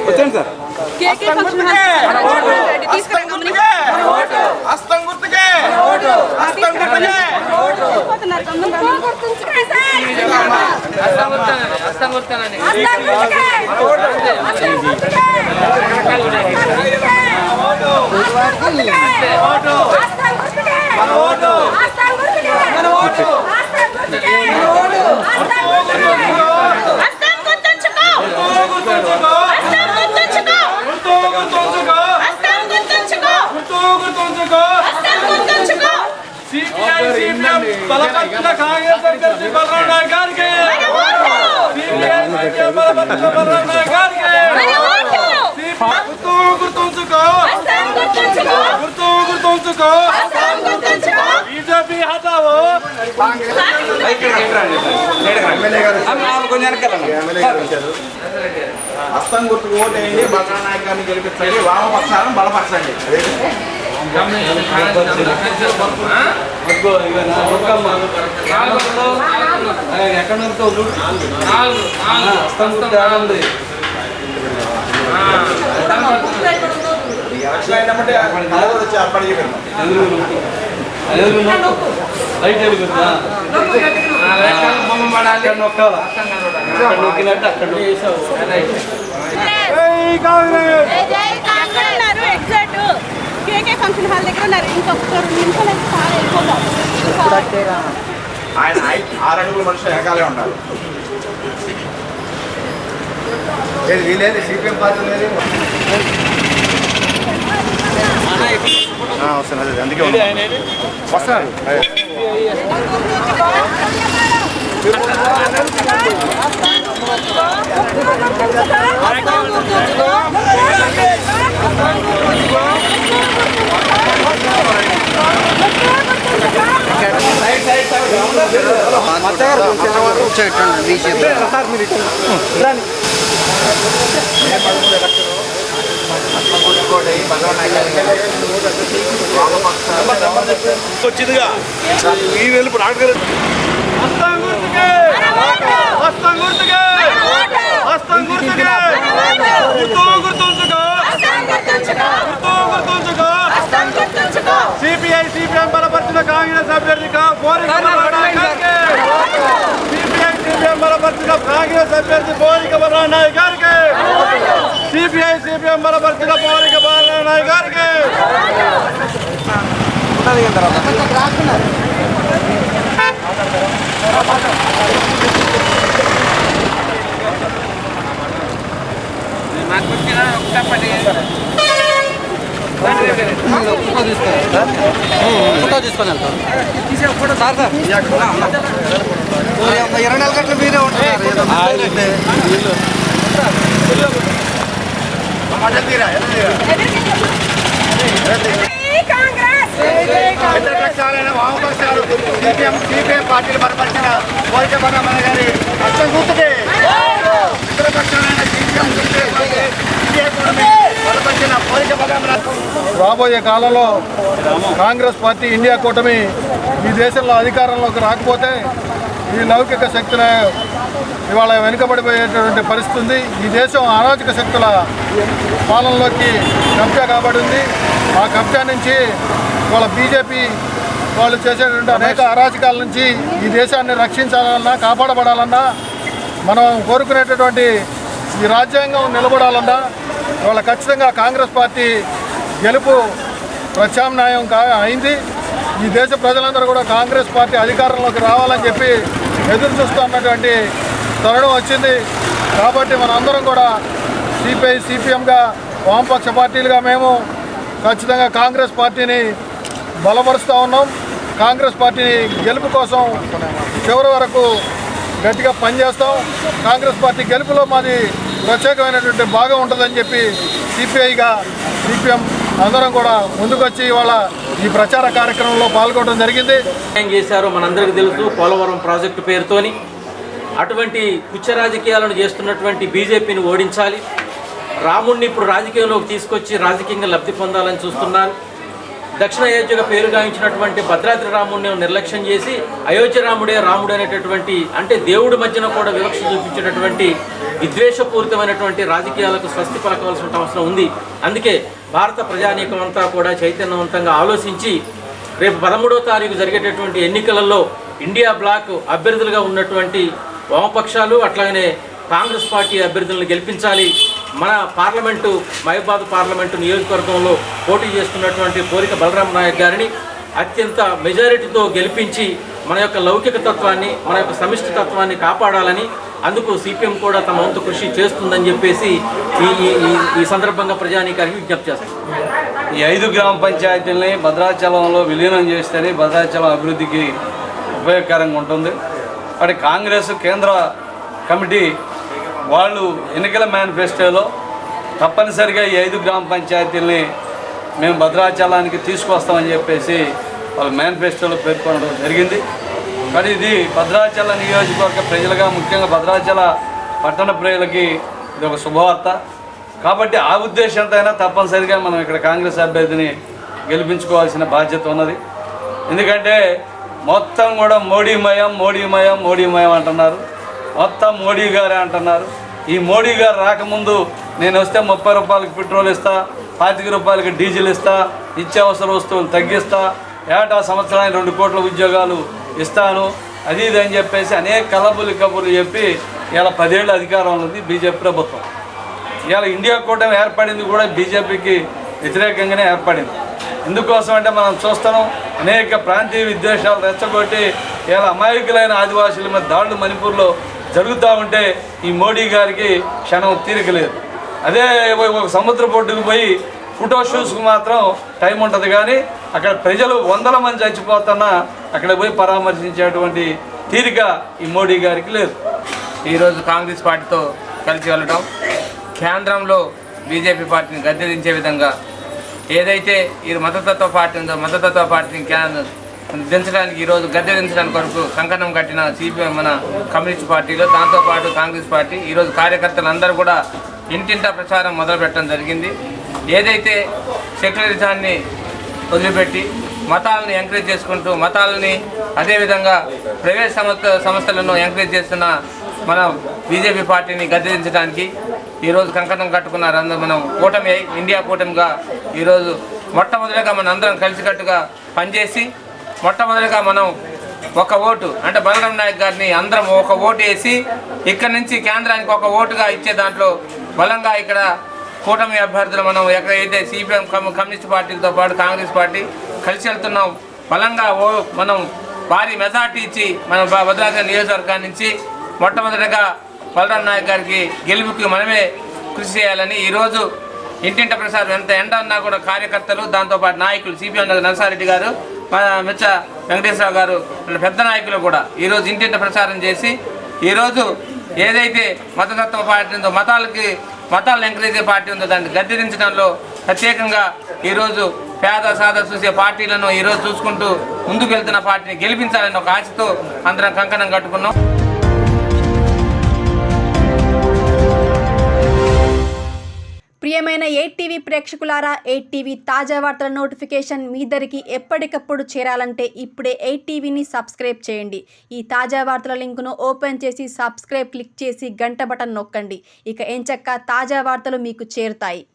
వచ్చండి సార్. బలపరిచిన కాంగ్రెస్ అభ్యర్థి బలరాం నాయక్ గారికి బలరాం నాయక్ గారికి గుర్తుంచుకో బీజేపీ హటావో హస్తం గుర్తుకు ఓటేయండి, బలరాం నాయక్ గారిని గెలిపించండి, వామపక్షాలను బలపరచండి. ఎక్కడ లైట్ వెలుగుతుందా నొక్కాలా నొక్కినట్టు అక్కడ ఫంక్షన్ హాల్ దగ్గర ఉన్నారు. ఇంకొక 2 నిమిషాలు అయితే చాలా వెళ్ళిపోతాం. ఆయన 6 అడుగుల మనుషులు వెనకాలే ఉండాలి. వీలేదు సిపిఎం పార్టీ లేదు వస్తున్నది, అందుకే వస్తున్నారు. వచ్చిందిగా ఈ వెలుపు రాడు సిపిఐ సిపిఎం బలపరిచిన కాంగ్రెస్ అభ్యర్థి సిపిఎం బలపరిచిన కాంగ్రెస్ అభ్యర్థి బోరిక బలరాం నాయక్ గారికి సిపిఐ సిపిఎం బలపరిచిన బోరిక బలరాం నాయక్ గారికి ఫోటో తీసుకొని వెళ్తాం సార్. 24 గంటలు మీరే ఉంటారు. వామపక్షాలు సిపిఎం పార్టీలు బలపరిచిన బోరిక బలరాం గారి హస్తం గుర్తుకే, ఇతర పక్షాలైన సిపిఎం బలపరిచిన బోరిక బలరాం. రాబోయే కాలంలో కాంగ్రెస్ పార్టీ ఇండియా కూటమి ఈ దేశంలో అధికారంలోకి రాకపోతే ఈ లౌకిక శక్తుల ఇవాళ వెనుకబడిపోయేటటువంటి పరిస్థితి ఉంది. ఈ దేశం అరాచక శక్తుల పాలనలోకి కబ్జా కాబడింది. ఆ కబ్జా నుంచి ఇవాళ బీజేపీ వాళ్ళు చేసేటువంటి అనేక అరాచకాల నుంచి ఈ దేశాన్ని రక్షించాలన్నా కాపాడబడాలన్నా మనం కోరుకునేటటువంటి ఈ రాజ్యాంగం నిలబడాలన్నా ఇవాళ ఖచ్చితంగా కాంగ్రెస్ పార్టీ గెలుపు ప్రత్యామ్నాయం అయింది. ఈ దేశ ప్రజలందరూ కూడా కాంగ్రెస్ పార్టీ అధికారంలోకి రావాలని చెప్పి ఎదురు చూస్తున్నటువంటి తరుణం వచ్చింది. కాబట్టి మనందరం కూడా సిపిఐ సిపిఎంగా వామపక్ష పార్టీలుగా మేము ఖచ్చితంగా కాంగ్రెస్ పార్టీని బలపరుస్తూ ఉన్నాం. కాంగ్రెస్ పార్టీ గెలుపు కోసం చివరి వరకు గట్టిగా పనిచేస్తాం. కాంగ్రెస్ పార్టీ గెలుపులో మాది ప్రత్యేకమైనటువంటి భాగం ఉంటుందని చెప్పి సిపిఐగా సిపిఎం అందరం కూడా ముందుకొచ్చి ఇవాళ ఈ ప్రచార కార్యక్రమంలో పాల్గొనడం జరిగింది. ఏం చేశారో మనందరికీ తెలుసు. పోలవరం ప్రాజెక్టు పేరుతోని అటువంటి పుచ్చ రాజకీయాలను చేస్తున్నటువంటి బీజేపీని ఓడించాలి, రాముడిని ఇప్పుడు రాజకీయంలోకి తీసుకొచ్చి రాజకీయంగా లబ్ధి పొందాలని చూస్తున్నారు. దక్షిణ అయోధ్యగా పేరు గావించినటువంటి భద్రాద్రి రాముడిని నిర్లక్ష్యం చేసి అయోధ్య రాముడే రాముడు అనేటటువంటి అంటే దేవుడి మధ్యన కూడా వివక్ష చూపించేటటువంటి విద్వేషపూరితమైనటువంటి రాజకీయాలకు స్వస్తి పలకవలసిన అవసరం ఉంది. అందుకే భారత ప్రజానీకం అంతా కూడా చైతన్యవంతంగా ఆలోచించి రేపు 13వ తారీఖు జరిగేటటువంటి ఎన్నికలలో ఇండియా బ్లాక్ అభ్యర్థులుగా ఉన్నటువంటి వామపక్షాలు అట్లాగనే కాంగ్రెస్ పార్టీ అభ్యర్థులను గెలిపించాలి. మన పార్లమెంటు మహబాద్ పార్లమెంటు నియోజకవర్గంలో పోటీ చేస్తున్నటువంటి పోలిక బలరాం నాయక్ గారిని అత్యంత మెజారిటీతో గెలిపించి మన యొక్క లౌకిక తత్వాన్ని మన యొక్క సమిష్టి తత్వాన్ని కాపాడాలని అందుకు సిపిఎం కూడా తమ వంతు కృషి చేస్తుందని చెప్పేసి ఈ సందర్భంగా ప్రజానీకానికి విజ్ఞప్తి చేస్తాం. ఈ 5 గ్రామ పంచాయతీలని భద్రాచలంలో విలీనం చేస్తేనే భద్రాచలం అభివృద్ధికి ఉపయోగకరంగా ఉంటుంది. అటు కాంగ్రెస్ కేంద్ర కమిటీ వాళ్ళు ఎన్నికల మేనిఫెస్టోలో తప్పనిసరిగా ఈ 5 గ్రామ పంచాయతీలని మేము భద్రాచలానికి తీసుకొస్తామని చెప్పేసి వాళ్ళ మేనిఫెస్టోలో పేర్కొనడం జరిగింది. కానీ ఇది భద్రాచల నియోజకవర్గ ప్రజలుగా ముఖ్యంగా భద్రాచల పట్టణ ప్రజలకి ఇది ఒక శుభవార్త. కాబట్టి ఆ ఉద్దేశంతో అయినా తప్పనిసరిగా మనం ఇక్కడ కాంగ్రెస్ అభ్యర్థిని గెలిపించుకోవాల్సిన బాధ్యత ఉన్నది. ఎందుకంటే మొత్తం కూడా మోడీమయం అంటున్నారు. మొత్తం మోడీ గారే అంటున్నారు. ఈ మోడీ గారు రాకముందు నేను వస్తే 30 రూపాయలకి పెట్రోల్ ఇస్తా, 25 రూపాయలకి డీజిల్ ఇస్తా, నిత్యావసర వస్తువులు తగ్గిస్తా, ఏటా సంవత్సరానికి 2 కోట్ల ఉద్యోగాలు ఇస్తాను, అది ఇది అని చెప్పేసి అనేక కబుర్లు చెప్పి ఇలా 10 ఏళ్ళు అధికారంలో ఉంది బీజేపీ ప్రభుత్వం. ఇవాళ ఇండియా కూటమి ఏర్పడింది కూడా బీజేపీకి వ్యతిరేకంగానే ఏర్పడింది. ఎందుకోసం అంటే మనం చూస్తున్నాం అనేక ప్రాంతీయ విద్వేషాలు రెచ్చగొట్టి ఇలా అమాయకులైన ఆదివాసుల మీద దాడులు మణిపూర్లో జరుగుతూ ఉంటే ఈ మోడీ గారికి క్షణం తీరికలేదు. అదే సముద్ర పొడ్డుకు పోయి ఫోటో షూస్కు మాత్రం టైం ఉంటుంది, కానీ అక్కడ ప్రజలు 100 మంది చచ్చిపోతున్నా అక్కడ పోయి పరామర్శించేటువంటి తీరిక ఈ మోడీ గారికి లేదు. ఈరోజు కాంగ్రెస్ పార్టీతో కలిసి వెళ్ళడం, కేంద్రంలో బీజేపీ పార్టీని గద్దెదించే విధంగా ఏదైతే ఈ మతతత్వ పార్టీ ఉందో మతతత్వ పార్టీని దించడానికి ఈరోజు గద్దె దించడానికి వరకు కంకణం కట్టిన సిపిఎం మన కమ్యూనిస్ట్ పార్టీలో, దాంతోపాటు కాంగ్రెస్ పార్టీ ఈరోజు కార్యకర్తలందరూ కూడా ఇంటింటా ప్రచారం మొదలుపెట్టడం జరిగింది. ఏదైతే సెక్యులరిజాన్ని వదిలిపెట్టి మతాలను ఎంకరేజ్ చేసుకుంటూ మతాలని అదేవిధంగా ప్రైవేట్ సంస్థలను ఎంకరేజ్ చేస్తున్న మన బీజేపీ పార్టీని గద్దెదించడానికి ఈరోజు కంకణం కట్టుకున్నారు. అందరూ మనం కూటమి ఇండియా కూటమిగా ఈరోజు మొట్టమొదటిగా మన అందరం కలిసికట్టుగా పనిచేసి మొట్టమొదటిగా మనం ఒక ఓటు అంటే బలరాం నాయక్ గారిని అందరం ఒక ఓటు వేసి ఇక్కడి నుంచి కేంద్రానికి ఒక ఓటుగా ఇచ్చే దాంట్లో బలంగా ఇక్కడ కూటమి అభ్యర్థులు మనం ఎక్కడైతే సిపిఎం కమ్యూనిస్ట్ పార్టీలతో పాటు కాంగ్రెస్ పార్టీ కలిసి వెళ్తున్నాం. బలంగా మనం భారీ మెజార్టీ ఇచ్చి మన భద్రాద్రి నియోజకవర్గాన్ని నుంచి మొట్టమొదటిగా బలరాం నాయక్ గారికి గెలుపుకి మనమే కృషి చేయాలని ఈరోజు ఇంటింట ప్రసాదం ఎంత ఎండ ఉన్నా కూడా కార్యకర్తలు దాంతోపాటు నాయకులు సిపిఎం నరసారెడ్డి గారు మిచ్చ వెంకటేశ్వరరావు గారు పెద్ద నాయకులు కూడా ఈరోజు ఇంటింట ప్రచారం చేసి ఈరోజు ఏదైతే మతతత్వ పార్టీ ఉందో మతాలను ఎంకరేజ్ పార్టీ ఉందో దాన్ని గద్దెదించడంలో ప్రత్యేకంగా ఈరోజు పేద సాదా చూసే పార్టీలను ఈరోజు చూసుకుంటూ ముందుకు వెళ్తున్న పార్టీని గెలిపించాలని ఒక ఆశతో అందరం కంకణం కట్టుకున్నాం. ప్రియమైన 8TV ప్రేక్షకులారా, 8TV తాజా వార్తల నోటిఫికేషన్ మీ దరికి ఎప్పటికప్పుడు చేరాలంటే ఇప్పుడే 8TVని సబ్స్క్రైబ్ చేయండి. ఈ తాజా వార్తల లింకును ఓపెన్ చేసి సబ్స్క్రైబ్ క్లిక్ చేసి గంట బటన్ నొక్కండి. ఇక ఎంచక్కా తాజా వార్తలు మీకు చేరుతాయి.